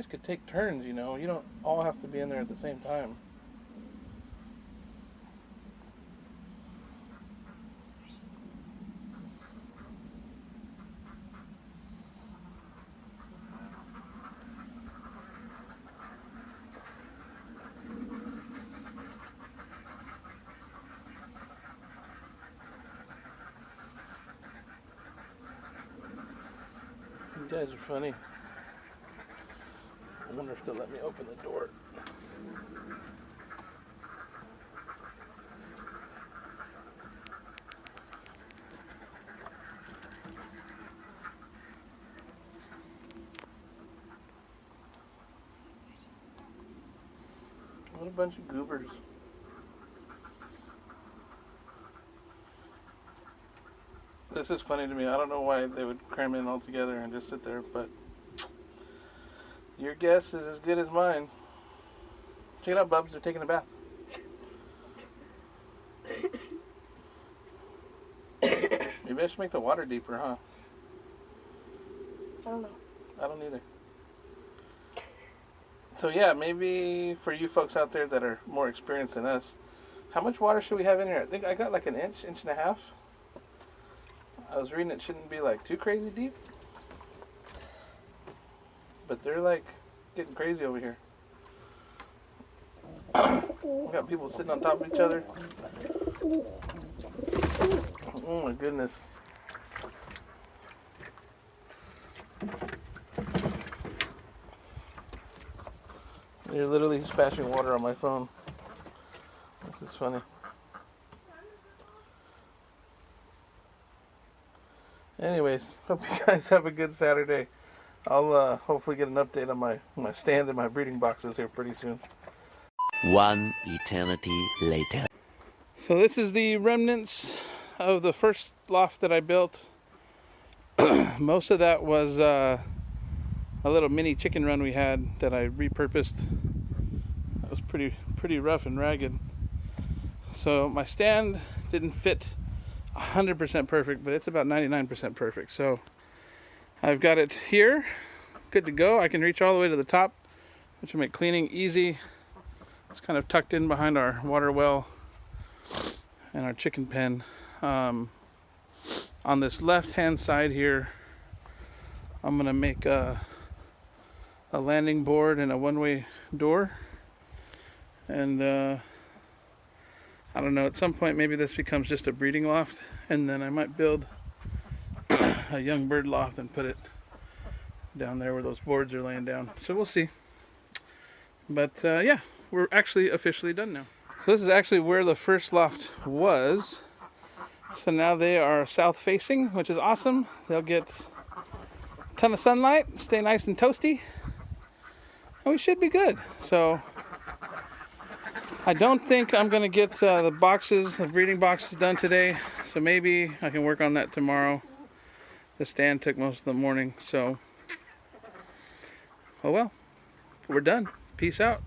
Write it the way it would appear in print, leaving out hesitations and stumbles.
guys could take turns, you know. You don't all have to be in there at the same time. You guys are funny. I wonder if they'll let me open the door. What a bunch of goobers. This is funny to me. I don't know why they would cram in all together and just sit there, but your guess is as good as mine. Check it out, Bubs. They're taking a bath. Maybe I should make the water deeper, huh? I don't know. I don't either. So yeah, maybe for you folks out there that are more experienced than us, how much water should we have in here? I think I got like an inch and a half. I was reading it shouldn't be like too crazy deep. But they're like getting crazy over here. We got people sitting on top of each other. Oh my goodness. They're literally splashing water on my phone. This is funny. Anyways, hope you guys have a good Saturday. I'll hopefully get an update on my stand and my breeding boxes here pretty soon. One eternity later. So this is the remnants of the first loft that I built. Most of that was a little mini chicken run we had that I repurposed. That was pretty rough and ragged. So my stand didn't fit 100% perfect, but it's about 99% perfect. So I've got it here, good to go. I can reach all the way to the top, which will make cleaning easy. It's kind of tucked in behind our water well and our chicken pen. On this left-hand side here, I'm gonna make a landing board and a one-way door. And I don't know, at some point maybe this becomes just a breeding loft, and then I might build a young bird loft and put it down there where those boards are laying down. So we'll see. But yeah, we're actually officially done now. So this is actually where the first loft was. So now they are south facing, which is awesome. They'll get a ton of sunlight, stay nice and toasty, and we should be good. So I don't think I'm gonna get the breeding boxes done today. So maybe I can work on that tomorrow. The stand took most of the morning, so oh well, we're done. Peace out.